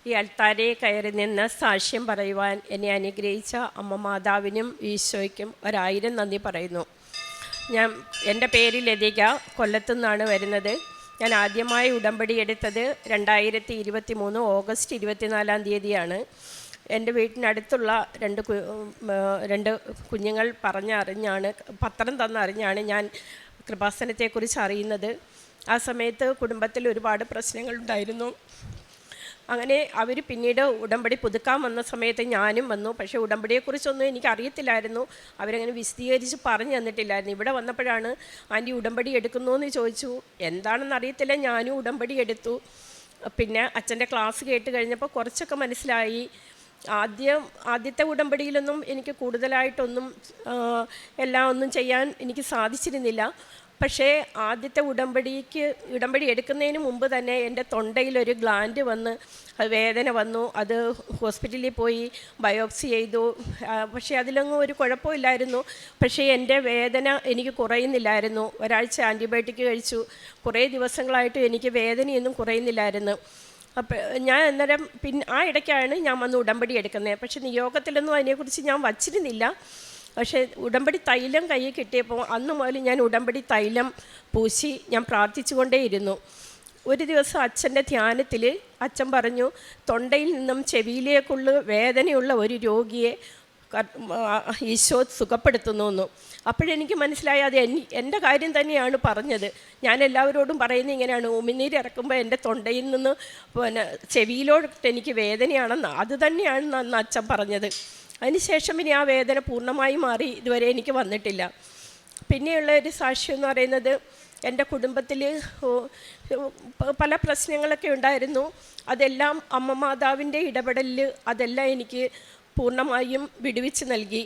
ഈ അൾത്താരെ കയറി നിന്ന് സാക്ഷ്യം പറയുവാൻ എന്നെ അനുഗ്രഹിച്ച അമ്മ മാതാവിനും ഈശോയ്ക്കും 1000 നന്ദി പറയുന്നു. എൻ്റെ പേര് ലതിക, കൊല്ലത്തുനിന്നാണ് വരുന്നത്. ഞാൻ ആദ്യമായി ഉടമ്പടി എടുത്തത് 2023 ഓഗസ്റ്റ് 24 തീയതിയാണ്. എൻ്റെ വീട്ടിനടുത്തുള്ള രണ്ട് കുഞ്ഞുങ്ങൾ പറഞ്ഞറിഞ്ഞാണ്, പത്രം തന്നറിഞ്ഞാണ് ഞാൻ കൃപാസനത്തെക്കുറിച്ച് അറിയുന്നത്. ആ സമയത്ത് കുടുംബത്തിൽ ഒരുപാട് പ്രശ്നങ്ങളുണ്ടായിരുന്നു. അങ്ങനെ അവർ പിന്നീട് ഉടമ്പടി പുതുക്കാൻ വന്ന സമയത്ത് ഞാനും വന്നു. പക്ഷേ ഉടമ്പടിയെക്കുറിച്ചൊന്നും എനിക്കറിയത്തില്ലായിരുന്നു. അവരങ്ങനെ വിശദീകരിച്ച് പറഞ്ഞു തന്നിട്ടില്ലായിരുന്നു. ഇവിടെ വന്നപ്പോഴാണ് ആൻറ്റി ഉടമ്പടി എടുക്കുന്നു എന്ന് ചോദിച്ചു. എന്താണെന്ന് അറിയത്തില്ല, ഞാനും ഉടമ്പടി എടുത്തു. പിന്നെ അച്ഛൻ്റെ ക്ലാസ് കേട്ട് കഴിഞ്ഞപ്പോൾ കുറച്ചൊക്കെ മനസ്സിലായി. ആദ്യത്തെ ഉടമ്പടിയിലൊന്നും എനിക്ക് കൂടുതലായിട്ടൊന്നും ഒന്നും ചെയ്യാൻ എനിക്ക് സാധിച്ചിരുന്നില്ല. പക്ഷേ ആദ്യത്തെ ഉടമ്പടി എടുക്കുന്നതിന് മുമ്പ് തന്നെ എൻ്റെ തൊണ്ടയിലൊരു ഗ്ലാൻഡ് വന്ന് വേദന വന്നു. അത് ഹോസ്പിറ്റലിൽ പോയി ബയോപ്സി ചെയ്തു. പക്ഷേ അതിലൊന്നും ഒരു കുഴപ്പമില്ലായിരുന്നു. പക്ഷേ എൻ്റെ വേദന എനിക്ക് കുറയുന്നില്ലായിരുന്നു. ഒരാഴ്ച ആൻറ്റിബയോട്ടിക് കഴിച്ചു. കുറേ ദിവസങ്ങളായിട്ട് എനിക്ക് വേദനയൊന്നും കുറയുന്നില്ലായിരുന്നു. അപ്പോൾ ഞാൻ അന്നേരം ആ ഇടയ്ക്കാണ് ഞാൻ വന്ന് ഉടമ്പടി എടുക്കുന്നത്. പക്ഷേ നിയോഗത്തിലൊന്നും അതിനെക്കുറിച്ച് ഞാൻ വച്ചിരുന്നില്ല. പക്ഷേ ഉടമ്പടി തൈലം കയ്യിൽ കിട്ടിയപ്പോൾ അന്ന് മുതൽ ഞാൻ ഉടമ്പടി തൈലം പൂശി ഞാൻ പ്രാർത്ഥിച്ചുകൊണ്ടേയിരുന്നു. ഒരു ദിവസം അച്ഛൻ്റെ ധ്യാനത്തിൽ അച്ഛൻ പറഞ്ഞു, തൊണ്ടയിൽ നിന്നും ചെവിയിലേക്കുള്ള വേദനയുള്ള ഒരു രോഗിയെ ഈശോ സുഖപ്പെടുത്തുന്നു എന്ന്. അപ്പോഴെനിക്ക് മനസ്സിലായി അത് എൻ്റെ കാര്യം തന്നെയാണ് പറഞ്ഞത്. ഞാൻ എല്ലാവരോടും പറയുന്നത് ഇങ്ങനെയാണ്, ഉമിനീര് ഇറക്കുമ്പോൾ എൻ്റെ തൊണ്ടയിൽ നിന്ന് ചെവിയിലോട്ട് എനിക്ക് വേദനയാണെന്ന്. അത് തന്നെയാണെന്ന് അച്ഛൻ പറഞ്ഞത്. അതിനുശേഷം ഇനി ആ വേദന പൂർണ്ണമായി മാറി ഇതുവരെ എനിക്ക് വന്നിട്ടില്ല. പിന്നെയുള്ള ഒരു സാക്ഷ്യം എന്ന് പറയുന്നത്, എൻ്റെ കുടുംബത്തിൽ പല പ്രശ്നങ്ങളൊക്കെ ഉണ്ടായിരുന്നു. അതെല്ലാം അമ്മ മാതാവിൻ്റെ ഇടപെടലിൽ അതെല്ലാം എനിക്ക് പൂർണ്ണമായും വിടുവിച്ച് നൽകി.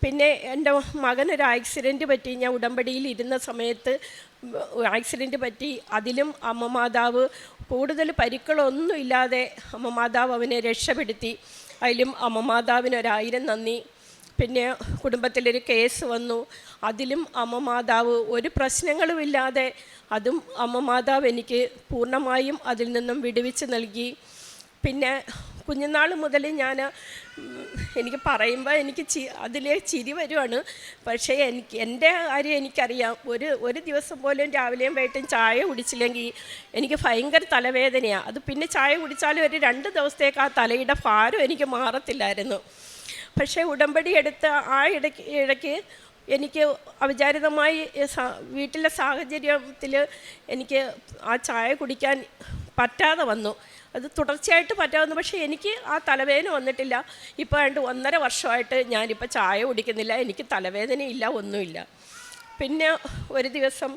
പിന്നെ എൻ്റെ മകനൊരു ആക്സിഡൻറ്റ് പറ്റി. ഞാൻ ഉടമ്പടിയിൽ ഇരുന്ന സമയത്ത് ആക്സിഡൻറ്റ് പറ്റി. അതിലും അമ്മ മാതാവ് കൂടുതൽ പരിക്കുകളൊന്നും ഇല്ലാതെ അമ്മ മാതാവ് അവനെ രക്ഷപ്പെടുത്തി. അതിലും അമ്മ മാതാവിന് 1000 നന്ദി. പിന്നെ കുടുംബത്തിലൊരു കേസ് വന്നു. അതിലും അമ്മ മാതാവ് ഒരു പ്രശ്നങ്ങളുമില്ലാതെ അതും അമ്മ മാതാവ് എനിക്ക് പൂർണ്ണമായും അതിൽ നിന്നും വിടുവിച്ച് നൽകി. പിന്നെ കുഞ്ഞുനാൾ മുതൽ എനിക്ക് പറയുമ്പോൾ എനിക്ക് അതിലെ ചിരി വരുവാണ്. പക്ഷേ എൻ്റെ കാര്യം എനിക്കറിയാം. ഒരു ദിവസം പോലും രാവിലെയും വൈകിട്ടും ചായ കുടിച്ചില്ലെങ്കിൽ എനിക്ക് ഭയങ്കര തലവേദനയാണ്. അത് പിന്നെ ചായ കുടിച്ചാലും ഒരു 2 ദിവസത്തേക്ക് ആ തലയുടെ ഭാരം എനിക്ക് മാറത്തില്ലായിരുന്നു. പക്ഷേ ഉടമ്പടി എടുത്ത ആ ഇടയ്ക്ക് എനിക്ക് അവിചാരിതമായി വീട്ടിലെ സാഹചര്യത്തിൽ എനിക്ക് ആ ചായ കുടിക്കാൻ പറ്റാതെ വന്നു. അത് തുടർച്ചയായിട്ട് പറ്റാവുന്നു. പക്ഷേ എനിക്ക് ആ തലവേദന വന്നിട്ടില്ല. ഇപ്പോൾ 1.5 വർഷമായിട്ട് ഞാനിപ്പോൾ ചായ കുടിക്കുന്നില്ല. എനിക്ക് തലവേദനയില്ല, ഒന്നുമില്ല. പിന്നെ ഒരു ദിവസം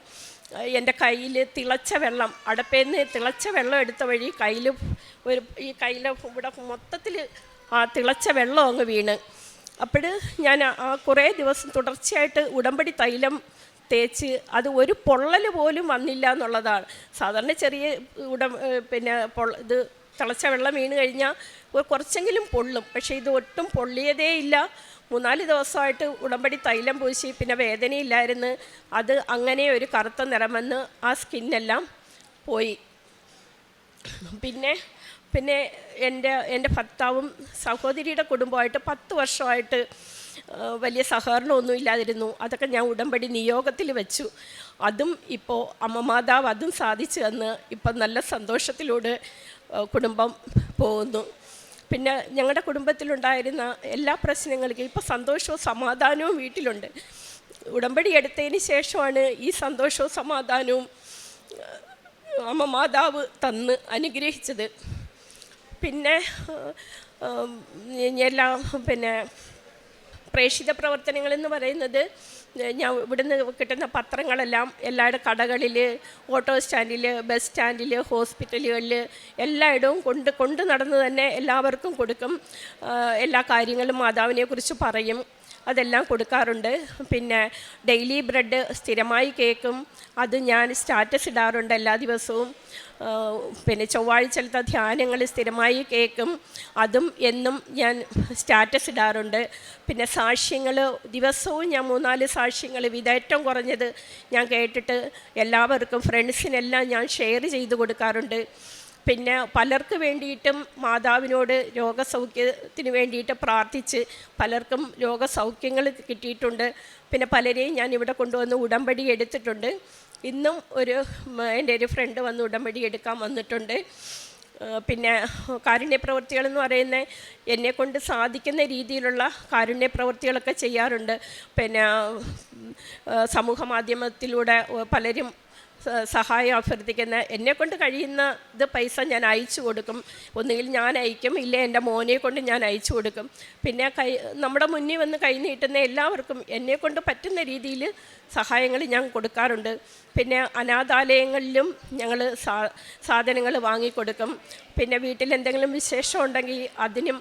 എൻ്റെ കയ്യിൽ തിളച്ച വെള്ളം, അടപ്പേന്ന് തിളച്ച വെള്ളം എടുത്ത വഴി ഈ കയ്യിൽ ഇവിടെ മൊത്തത്തിൽ ആ തിളച്ച വെള്ളം അങ്ങ് വീണ്. അപ്പോൾ ഞാൻ കുറേ ദിവസം തുടർച്ചയായിട്ട് ഉടമ്പടി തൈലം തേച്ച് അത് ഒരു പൊള്ളൽ പോലും വന്നില്ല എന്നുള്ളതാണ്. സാധാരണ ചെറിയ ഇത് തിളച്ച വെള്ളം വീണ് കഴിഞ്ഞാൽ കുറച്ചെങ്കിലും പൊള്ളും. പക്ഷേ ഇത് ഒട്ടും പൊള്ളിയതേ ഇല്ല. 3-4 ദിവസമായിട്ട് ഉടമ്പടി തൈലം പൂശി. പിന്നെ വേദനയില്ലായിരുന്നു. അത് അങ്ങനെ ഒരു കറുത്ത നിറം വന്ന് ആ സ്കിന്നെല്ലാം പോയി. പിന്നെ എൻ്റെ ഭർത്താവും സഹോദരിയുടെ കുടുംബമായിട്ട് 10 വർഷമായിട്ട് വലിയ സഹകരണമൊന്നും ഇല്ലാതിരുന്നു. അതൊക്കെ ഞാൻ ഉടമ്പടി നിയോഗത്തിൽ വെച്ചു. അതും ഇപ്പോൾ അമ്മ മാതാവ് അതും സാധിച്ചു തന്ന് ഇപ്പം നല്ല സന്തോഷത്തിലൂടെ കുടുംബം പോകുന്നു. പിന്നെ ഞങ്ങളുടെ കുടുംബത്തിലുണ്ടായിരുന്ന എല്ലാ പ്രശ്നങ്ങൾക്കും ഇപ്പോൾ സന്തോഷവും സമാധാനവും വീട്ടിലുണ്ട്. ഉടമ്പടി എടുത്തതിന് ശേഷമാണ് ഈ സന്തോഷവും സമാധാനവും അമ്മ മാതാവ് തന്ന് അനുഗ്രഹിച്ചത്. പിന്നെ പ്രേക്ഷിത പ്രവർത്തനങ്ങളെന്ന് പറയുന്നത്, ഞാൻ ഇവിടുന്ന് കിട്ടുന്ന പത്രങ്ങളെല്ലാം എല്ലാവരുടെ കടകളിൽ, ഓട്ടോ സ്റ്റാൻഡിൽ, ബസ് സ്റ്റാൻഡിൽ, ഹോസ്പിറ്റലുകളിൽ എല്ലായിടവും കൊണ്ട് നടന്ന് തന്നെ എല്ലാവർക്കും കൊടുക്കും. എല്ലാ കാര്യങ്ങളും മാതാവിനെക്കുറിച്ച് പറയും. അതെല്ലാം കൊടുക്കാറുണ്ട്. പിന്നെ ഡെയിലി ബ്രെഡ് സ്ഥിരമായി കേൾക്കും. അത് ഞാൻ സ്റ്റാറ്റസ് ഇടാറുണ്ട് എല്ലാ ദിവസവും. പിന്നെ ചൊവ്വാഴ്ചത്തെ ധ്യാനങ്ങൾ സ്ഥിരമായി കേൾക്കും. അതും എന്നും ഞാൻ സ്റ്റാറ്റസ് ഇടാറുണ്ട്. പിന്നെ സാക്ഷ്യങ്ങൾ ദിവസവും ഞാൻ 3-4 സാക്ഷ്യങ്ങൾ ഏറ്റവും കുറഞ്ഞത് ഞാൻ കേട്ടിട്ട് എല്ലാവർക്കും ഫ്രണ്ട്സിനെല്ലാം ഞാൻ ഷെയർ ചെയ്ത് കൊടുക്കാറുണ്ട്. പിന്നെ പലർക്ക് വേണ്ടിയിട്ടും മാതാവിനോട് രോഗസൗഖ്യത്തിന് വേണ്ടിയിട്ട് പ്രാർത്ഥിച്ച് പലർക്കും രോഗസൗഖ്യങ്ങൾ കിട്ടിയിട്ടുണ്ട്. പിന്നെ പലരെയും ഞാൻ ഇവിടെ കൊണ്ടുവന്ന് ഉടമ്പടി എടുത്തിട്ടുണ്ട്. ഇന്നും എൻ്റെ ഒരു ഫ്രണ്ട് വന്ന് ഉടമ്പടി എടുക്കാൻ വന്നിട്ടുണ്ട്. പിന്നെ കാരുണ്യ പ്രവൃത്തികളെന്ന് പറയുന്നത് എന്നെക്കൊണ്ട് സാധിക്കുന്ന രീതിയിലുള്ള കാരുണ്യ പ്രവൃത്തികളൊക്കെ ചെയ്യാറുണ്ട്. പിന്നെ സമൂഹ മാധ്യമത്തിലൂടെ പലരും സഹായം അഭ്യർത്ഥിക്കുന്ന എന്നെക്കൊണ്ട് കഴിയുന്ന പൈസ ഞാൻ അയച്ചു കൊടുക്കും. ഒന്നുകിൽ ഞാൻ അയക്കും, ഇല്ലേ എൻ്റെ മോനെ കൊണ്ട് ഞാൻ അയച്ചു കൊടുക്കും. പിന്നെ നമ്മുടെ മുന്നിൽ വന്ന് കൈ നീട്ടുന്ന എല്ലാവർക്കും എന്നെക്കൊണ്ട് പറ്റുന്ന രീതിയിൽ സഹായങ്ങൾ ഞാൻ കൊടുക്കാറുണ്ട്. പിന്നെ അനാഥാലയങ്ങളിലും ഞങ്ങൾ സാധനങ്ങൾ വാങ്ങിക്കൊടുക്കും. പിന്നെ വീട്ടിൽ എന്തെങ്കിലും വിശേഷം ഉണ്ടെങ്കിൽ അതിനും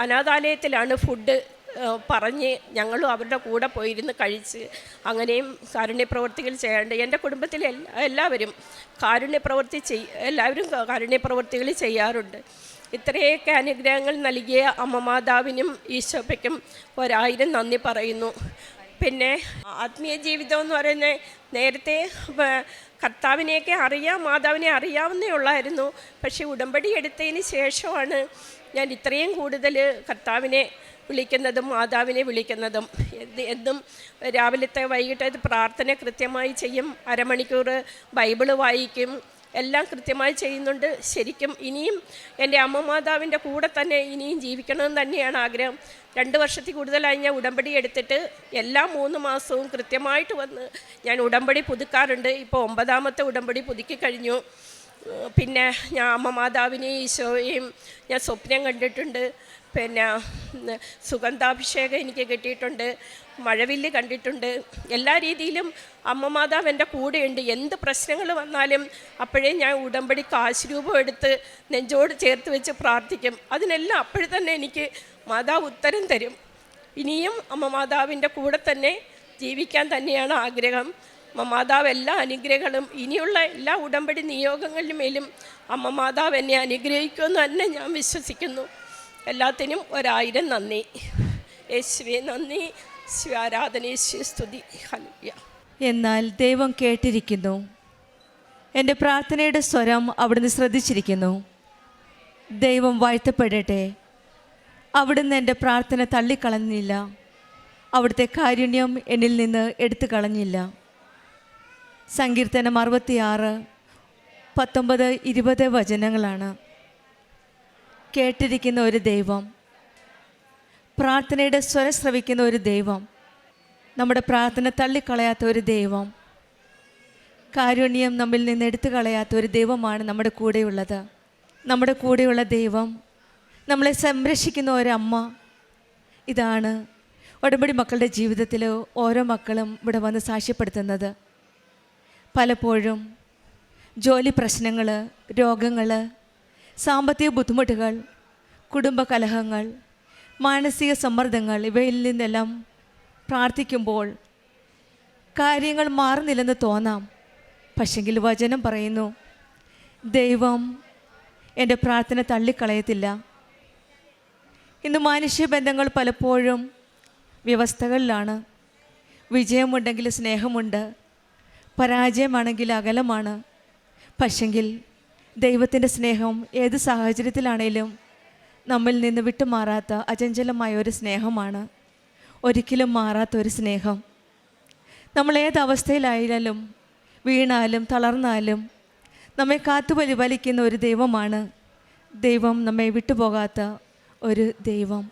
അനാഥാലയത്തിലാണ് ഫുഡ് പറഞ്ഞ് ഞങ്ങളും അവരുടെ കൂടെ പോയിരുന്ന് കഴിച്ച് അങ്ങനെയും കാരുണ്യപ്രവർത്തികൾ ചെയ്യാറുണ്ട്. എൻ്റെ കുടുംബത്തിലെ എല്ലാവരും കാരുണ്യപ്രവർത്തികൾ ചെയ്യാറുണ്ട്. ഇത്രയൊക്കെ അനുഗ്രഹങ്ങൾ നൽകിയ അമ്മ മാതാവിനും ഈശോയ്ക്കും 1000 നന്ദി പറയുന്നു. പിന്നെ ആത്മീയ ജീവിതം എന്ന് പറയുന്നത് നേരത്തെ കർത്താവിനെയൊക്കെ മാതാവിനെ അറിയാവുന്നേ ഉള്ളായിരുന്നു. പക്ഷേ ഉടമ്പടി എടുത്തതിന് ശേഷമാണ് ഞാൻ ഇത്രയും കൂടുതൽ കർത്താവിനെ വിളിക്കുന്നതും മാതാവിനെ വിളിക്കുന്നതും. എന്നും രാവിലത്തെ വൈകിട്ടത്തെ പ്രാർത്ഥന കൃത്യമായി ചെയ്യും, അരമണിക്കൂർ ബൈബിള് വായിക്കും, എല്ലാം കൃത്യമായി ചെയ്യുന്നുണ്ട്. ശരിക്കും ഇനിയും എൻ്റെ അമ്മ മാതാവിൻ്റെ കൂടെ തന്നെ ഇനിയും ജീവിക്കണമെന്ന് തന്നെയാണ് ആഗ്രഹം. 2 വർഷത്തിൽ കൂടുതലായി ഞാൻ ഉടമ്പടി എടുത്തിട്ട് എല്ലാ 3 മാസവും കൃത്യമായിട്ട് വന്ന് ഞാൻ ഉടമ്പടി പുതുക്കാറുണ്ട്. ഇപ്പോൾ 9ാമത്തെ ഉടമ്പടി പുതുക്കി കഴിഞ്ഞു. പിന്നെ ഞാൻ അമ്മ മാതാവിനെയും ഈശോയെയും ഞാൻ സ്വപ്നം കണ്ടിട്ടുണ്ട്. പിന്നെ സുഗന്ധാഭിഷേകം എനിക്ക് കിട്ടിയിട്ടുണ്ട്, മഴവില്ല് കണ്ടിട്ടുണ്ട്. എല്ലാ രീതിയിലും അമ്മ മാതാവ് എൻ്റെ കൂടെയുണ്ട്. എന്ത് പ്രശ്നങ്ങൾ വന്നാലും അപ്പോഴേ ഞാൻ ഉടമ്പടി കാശ് രൂപം എടുത്ത് നെഞ്ചോട് ചേർത്ത് വെച്ച് പ്രാർത്ഥിക്കും. അതിനെല്ലാം അപ്പോഴും തന്നെ എനിക്ക് മാതാവ് ഉത്തരം തരും. ഇനിയും അമ്മ മാതാവിൻ്റെ കൂടെ തന്നെ ജീവിക്കാൻ തന്നെയാണ് ആഗ്രഹം. അമ്മ മാതാവ് എല്ലാ അനുഗ്രഹങ്ങളും ഇനിയുള്ള എല്ലാ ഉടമ്പടി നിയോഗങ്ങളിലും മേലും അമ്മ മാതാവ് എന്നെ അനുഗ്രഹിക്കുമെന്ന് തന്നെ ഞാൻ വിശ്വസിക്കുന്നു. എല്ലാത്തിനും 1000 നന്ദി. യേശുവേ നന്ദി, യേശുവേ ആരാധന, യേശുവേ സ്തുതി. ഹല്ലേലൂയ. എന്നാൽ ദൈവം കേട്ടിരിക്കുന്നു, എൻ്റെ പ്രാർത്ഥനയുടെ സ്വരം അവിടുന്ന് ശ്രദ്ധിച്ചിരിക്കുന്നു. ദൈവം വാഴ്ത്തപ്പെടട്ടെ. അവിടുന്ന് എൻ്റെ പ്രാർത്ഥന തള്ളിക്കളഞ്ഞില്ല, അവിടുത്തെ കാരുണ്യം എന്നിൽ നിന്ന് എടുത്തു കളഞ്ഞില്ല. സങ്കീർത്തനം 66, 19, 20 വചനങ്ങളാണ്. കേട്ടിരിക്കുന്ന ഒരു ദൈവം, പ്രാർത്ഥനയുടെ സ്വരം ശ്രവിക്കുന്ന ഒരു ദൈവം, നമ്മുടെ പ്രാർത്ഥന തള്ളിക്കളയാത്ത ഒരു ദൈവം, കാരുണ്യം നമ്മിൽ നിന്ന് എടുത്തു കളയാത്ത ഒരു ദൈവമാണ് നമ്മുടെ കൂടെയുള്ളത്. നമ്മുടെ കൂടെയുള്ള ദൈവം, നമ്മളെ സംരക്ഷിക്കുന്ന ഒരമ്മ. ഇതാണ് ഉടമ്പടി മക്കളുടെ ജീവിതത്തിൽ ഓരോ മക്കളും ഇവിടെ വന്ന് സാക്ഷ്യപ്പെടുത്തുന്നത്. പലപ്പോഴും ജോലി പ്രശ്നങ്ങൾ, രോഗങ്ങൾ, സാമ്പത്തിക ബുദ്ധിമുട്ടുകൾ, കുടുംബ കലഹങ്ങൾ, മാനസിക സമ്മർദ്ദങ്ങൾ, ഇവയിൽ നിന്നെല്ലാം പ്രാർത്ഥിക്കുമ്പോൾ കാര്യങ്ങൾ മാറുന്നില്ലെന്ന് തോന്നാം. പക്ഷെങ്കിൽ വചനം പറയുന്നു, ദൈവം എൻ്റെ പ്രാർത്ഥന തള്ളിക്കളയത്തില്ല. ഇന്ന് മനുഷ്യബന്ധങ്ങൾ പലപ്പോഴും വ്യവസ്ഥകളിലാണ്. വിജയമുണ്ടെങ്കിൽ സ്നേഹമുണ്ട്, പരാജയമാണെങ്കിൽ അകലമാണ്. പക്ഷെങ്കിൽ ദൈവത്തിൻ്റെ സ്നേഹം ഏത് സാഹചര്യത്തിലാണേലും നമ്മിൽ നിന്ന് വിട്ടുമാറാത്ത അചഞ്ചലമായ ഒരു സ്നേഹമാണ്, ഒരിക്കലും മാറാത്ത ഒരു സ്നേഹം. നമ്മൾ ഏതവസ്ഥയിലായാലും, വീണാലും തളർന്നാലും നമ്മെ കാത്തുപരിപാലിക്കുന്ന ഒരു ദൈവമാണ്. ദൈവം നമ്മെ വിട്ടുപോകാത്ത ഒരു ദൈവം.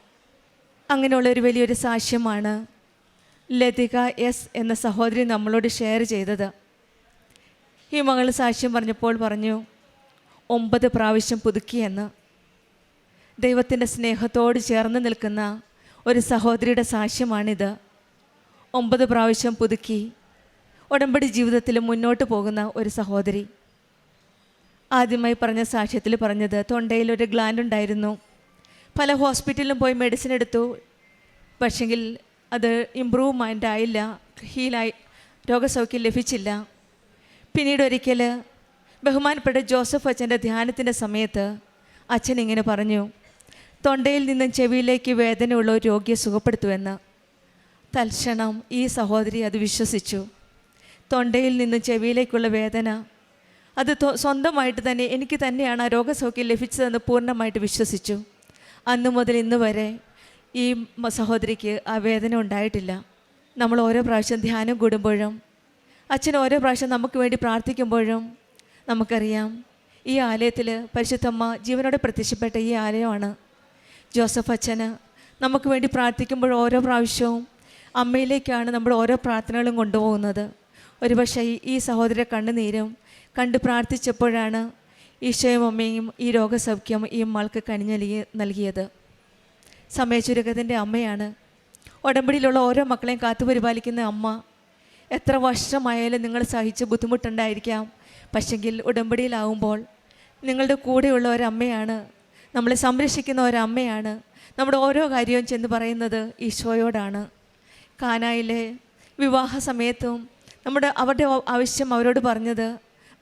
അങ്ങനെയുള്ളൊരു വലിയൊരു സാക്ഷ്യമാണ് ലതിക എസ് എന്ന സഹോദരി നമ്മളോട് ഷെയർ ചെയ്തത്. ഈ മകൾ സാക്ഷ്യം പറഞ്ഞപ്പോൾ പറഞ്ഞു, 9 പ്രാവശ്യം പുതുക്കിയെന്ന്. ദൈവത്തിൻ്റെ സ്നേഹത്തോട് ചേർന്ന് നിൽക്കുന്ന ഒരു സഹോദരിയുടെ സാക്ഷ്യമാണിത്. 9 പ്രാവശ്യം പുതുക്കി ഉടമ്പടി ജീവിതത്തിൽ മുന്നോട്ട് പോകുന്ന ഒരു സഹോദരി. ആദ്യമായി പറഞ്ഞ സാക്ഷ്യത്തിൽ പറഞ്ഞത്, തൊണ്ടയിലൊരു ഗ്ലാൻഡ് ഉണ്ടായിരുന്നു. പല ഹോസ്പിറ്റലിലും പോയി മെഡിസിൻ എടുത്തു, പക്ഷെങ്കിൽ അത് ഇമ്പ്രൂവ്മെൻ്റ് ആയില്ല, ഹീലായി, രോഗസൗഖ്യം ലഭിച്ചില്ല. പിന്നീട് ഒരിക്കൽ ബഹുമാനപ്പെട്ട ജോസഫ് അച്ഛൻ്റെ ധ്യാനത്തിൻ്റെ സമയത്ത് അച്ഛൻ ഇങ്ങനെ പറഞ്ഞു, തൊണ്ടയിൽ നിന്നും ചെവിയിലേക്ക് വേദനയുള്ള ഒരു രോഗിയെ സുഖപ്പെടുത്തുമെന്ന്. തൽക്ഷണം ഈ സഹോദരി അത് വിശ്വസിച്ചു. തൊണ്ടയിൽ നിന്നും ചെവിയിലേക്കുള്ള വേദന അത് സ്വന്തമായിട്ട് തന്നെ എനിക്ക് തന്നെയാണ് ആ രോഗസൗഖ്യം ലഭിച്ചതെന്ന് പൂർണ്ണമായിട്ട് വിശ്വസിച്ചു. അന്നു മുതൽ ഇന്ന് വരെ ഈ സഹോദരിക്ക് ആ വേദന ഉണ്ടായിട്ടില്ല. നമ്മൾ ഓരോ പ്രാവശ്യം ധ്യാനം കൂടുമ്പോഴും അച്ഛൻ ഓരോ പ്രാവശ്യം നമുക്ക് വേണ്ടി പ്രാർത്ഥിക്കുമ്പോഴും നമുക്കറിയാം ഈ ആലയത്തിൽ പരിശുദ്ധമ്മ ജീവനോടെ പ്രത്യക്ഷപ്പെട്ട ഈ ആലയമാണ്. ജോസഫ് അച്ഛന് നമുക്ക് വേണ്ടി പ്രാർത്ഥിക്കുമ്പോൾ ഓരോ പ്രാവശ്യവും അമ്മയിലേക്കാണ് നമ്മൾ ഓരോ പ്രാർത്ഥനകളും കൊണ്ടുപോകുന്നത്. ഒരുപക്ഷെ ഈ സഹോദര കണ്ണുനീരും കണ്ട് പ്രാർത്ഥിച്ചപ്പോഴാണ് ഈശോയും അമ്മയും ഈ രോഗസൗഖ്യം ഈ മൾക്ക് നൽകിയത്. സമയചുരുക്കത്തിൻ്റെ അമ്മയാണ്. ഉടമ്പടിയിലുള്ള ഓരോ മക്കളെയും കാത്തുപരിപാലിക്കുന്ന അമ്മ. എത്ര വർഷമായാലും നിങ്ങൾ സഹിച്ച് ബുദ്ധിമുട്ടുണ്ടായിരിക്കാം, പക്ഷെങ്കിൽ ഉടമ്പടിയിലാവുമ്പോൾ നിങ്ങളുടെ കൂടെയുള്ള ഒരമ്മയാണ്, നമ്മളെ സംരക്ഷിക്കുന്ന ഒരമ്മയാണ്. നമ്മുടെ ഓരോ കാര്യവും ചെന്ന് പറയുന്നത് ഈശോയോടാണ്. കാനായിലെ വിവാഹ സമയത്തും അവരുടെ ആവശ്യം അവരോട് പറഞ്ഞത്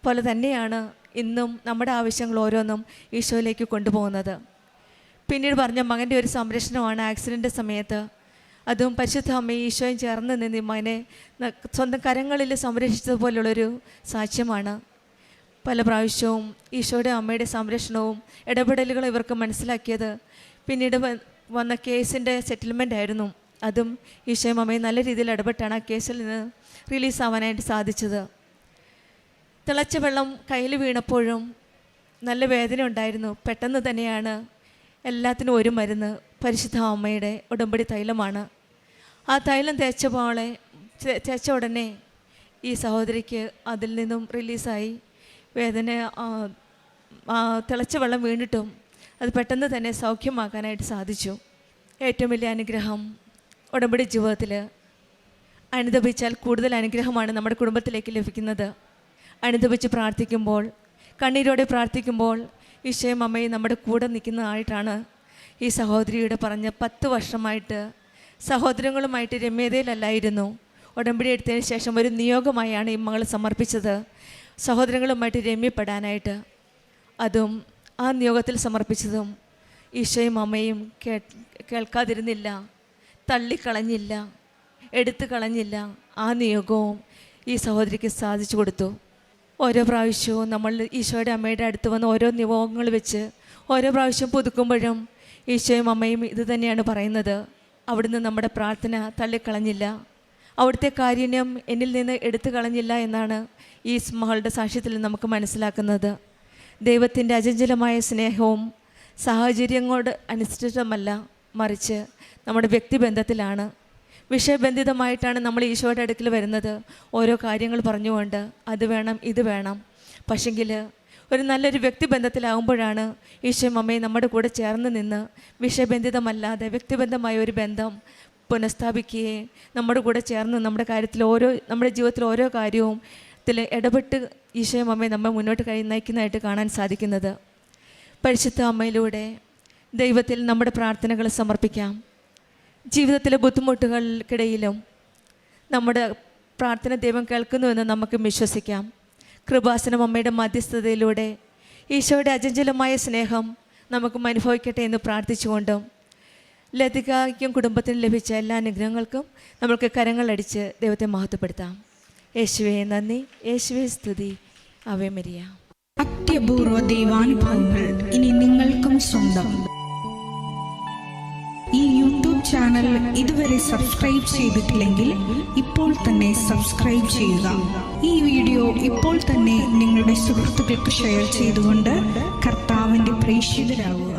പോലെ തന്നെയാണ് ഇന്നും നമ്മുടെ ആവശ്യങ്ങൾ ഓരോന്നും ഈശോയിലേക്ക് കൊണ്ടുപോകുന്നത്. പിന്നീട് പറഞ്ഞ മകൻ്റെ ഒരു സംരക്ഷണമാണ് ആക്സിഡൻ്റ് സമയത്ത്. അതും പരിശുദ്ധ അമ്മയും ഈശോയും ചേർന്ന് നിന്ന് മകനെ സ്വന്തം കരങ്ങളിൽ സംരക്ഷിച്ചതുപോലുള്ളൊരു സാക്ഷ്യമാണ്. പല പ്രാവശ്യവും ഈശോയുടെ അമ്മയുടെ സംരക്ഷണവും ഇടപെടലുകളും ഇവർക്ക് മനസ്സിലാക്കിയത് പിന്നീട് വന്ന കേസിൻ്റെ സെറ്റിൽമെൻ്റ് ആയിരുന്നു. അതും ഈശോയും അമ്മയും നല്ല രീതിയിൽ ഇടപെട്ടാണ് ആ കേസിൽ നിന്ന് റിലീസാവാനായിട്ട് സാധിച്ചത്. തിളച്ച വെള്ളം കയ്യിൽ വീണപ്പോഴും നല്ല വേദന ഉണ്ടായിരുന്നു. പെട്ടെന്ന് തന്നെയാണ് എല്ലാത്തിനും ഒരു മരുന്ന് പരിശുദ്ധ അമ്മയുടെ ഉടമ്പടി തൈലമാണ്. ആ തൈലം തേച്ച ഉടനെ ഈ സഹോദരിക്ക് അതിൽ നിന്നും റിലീസായി. വേദന തിളച്ച വെള്ളം വീണിട്ടും അത് പെട്ടെന്ന് തന്നെ സൗഖ്യമാക്കാനായിട്ട് സാധിച്ചു. ഏറ്റവും വലിയ അനുഗ്രഹം ഉടമ്പടി ജീവിതത്തിൽ അനുദപിച്ചാൽ കൂടുതൽ അനുഗ്രഹമാണ് നമ്മുടെ കുടുംബത്തിലേക്ക് ലഭിക്കുന്നത്. അനുദപിച്ച് പ്രാർത്ഥിക്കുമ്പോൾ, കണ്ണീരോടെ പ്രാർത്ഥിക്കുമ്പോൾ ഈശോയും അമ്മയും നമ്മുടെ കൂടെ നിൽക്കുന്നതായിട്ടാണ് ഈ സഹോദരിയുടെ പറഞ്ഞ 10 വർഷമായിട്ട് സഹോദരങ്ങളുമായിട്ട് രമ്യതയിലല്ലായിരുന്നു. ഉടമ്പടി എടുത്തതിന് ശേഷം ഒരു നിയോഗമായാണ് ഈ മകൾ സമർപ്പിച്ചത്, സഹോദരങ്ങളുമായിട്ട് രമ്യപ്പെടാനായിട്ട്. അതും ആ നിയോഗത്തിൽ സമർപ്പിച്ചതും ഈശോയും അമ്മയും കേൾക്കാതിരുന്നില്ല, തള്ളിക്കളഞ്ഞില്ല, എടുത്തു കളഞ്ഞില്ല. ആ നിയോഗവും ഈ സഹോദരിക്ക് സാധിച്ചു കൊടുത്തു. ഓരോ പ്രാവശ്യവും നമ്മൾ ഈശോയുടെ അമ്മയുടെ അടുത്ത് വന്ന് ഓരോ നിയോഗങ്ങൾ വെച്ച് ഓരോ പ്രാവശ്യം പുതുക്കുമ്പോഴും ഈശോയും അമ്മയും ഇത് തന്നെയാണ് പറയുന്നത്. അവിടുന്ന് നമ്മുടെ പ്രാർത്ഥന തള്ളിക്കളഞ്ഞില്ല, അവിടുത്തെ കാരുണ്യം എന്നിൽ നിന്ന് എടുത്തു കളഞ്ഞില്ല എന്നാണ് ഈ മകളുടെ സാക്ഷ്യത്തിൽ നമുക്ക് മനസ്സിലാക്കുന്നത്. ദൈവത്തിൻ്റെ അചഞ്ചലമായ സ്നേഹവും സാഹചര്യങ്ങളോട് അനുസൃതമല്ല, മറിച്ച് നമ്മുടെ വ്യക്തിബന്ധത്തിലാണ്. വിഷയബന്ധിതമായിട്ടാണ് നമ്മൾ ഈശോയുടെ അടുക്കൽ വരുന്നത്, ഓരോ കാര്യങ്ങൾ പറഞ്ഞുകൊണ്ട് അത് വേണം ഇത് വേണം. പക്ഷെങ്കിൽ ഒരു നല്ലൊരു വ്യക്തിബന്ധത്തിലാവുമ്പോഴാണ് ഈശോയും അമ്മയും നമ്മുടെ കൂടെ ചേർന്ന് നിന്ന് വിഷയബന്ധിതമല്ലാതെ വ്യക്തിബന്ധമായ ഒരു ബന്ധം പുനഃസ്ഥാപിക്കുകയും നമ്മുടെ കൂടെ ചേർന്ന് നമ്മുടെ ജീവിതത്തിൽ ഓരോ കാര്യവും ഇടപെട്ട് ഈശോയും അമ്മയും നമ്മെ മുന്നോട്ട് നയിക്കുന്നതായിട്ട് കാണാൻ സാധിക്കുന്നത്. പരിശുദ്ധ അമ്മയിലൂടെ ദൈവത്തിൽ നമ്മുടെ പ്രാർത്ഥനകൾ സമർപ്പിക്കാം. ജീവിതത്തിലെ ബുദ്ധിമുട്ടുകൾക്കിടയിലും നമ്മുടെ പ്രാർത്ഥന ദൈവം കേൾക്കുന്നുവെന്ന് നമുക്ക് വിശ്വസിക്കാം. കൃപാസനം അമ്മയുടെ മധ്യസ്ഥതയിലൂടെ ഈശോയുടെ അചഞ്ചലമായ സ്നേഹം നമുക്കും അനുഭവിക്കട്ടെ എന്ന് പ്രാർത്ഥിച്ചുകൊണ്ടും ലതികയ്ക്കും കുടുംബത്തിനും ലഭിച്ച എല്ലാ അനുഗ്രഹങ്ങൾക്കും നമുക്ക് കരങ്ങളടിച്ച് ദൈവത്തെ മഹത്വപ്പെടുത്താം. യേശുവേ നന്ദി, യേശുവേ സ്തുതി, ആവേ മരിയ. അത്യപൂർവ ദൈവാനുഭവങ്ങൾ ഇനി നിങ്ങൾക്കും സ്വന്തം. ഈ യൂട്യൂബ് ചാനൽ ഇതുവരെ സബ്സ്ക്രൈബ് ചെയ്തിട്ടില്ലെങ്കിൽ ഇപ്പോൾ തന്നെ സബ്സ്ക്രൈബ് ചെയ്യുക. ഈ വീഡിയോ ഇപ്പോൾ തന്നെ നിങ്ങളുടെ സുഹൃത്തുക്കൾക്ക് ഷെയർ ചെയ്തുകൊണ്ട് കർത്താവിൻ്റെ പ്രേക്ഷിതരാകുക.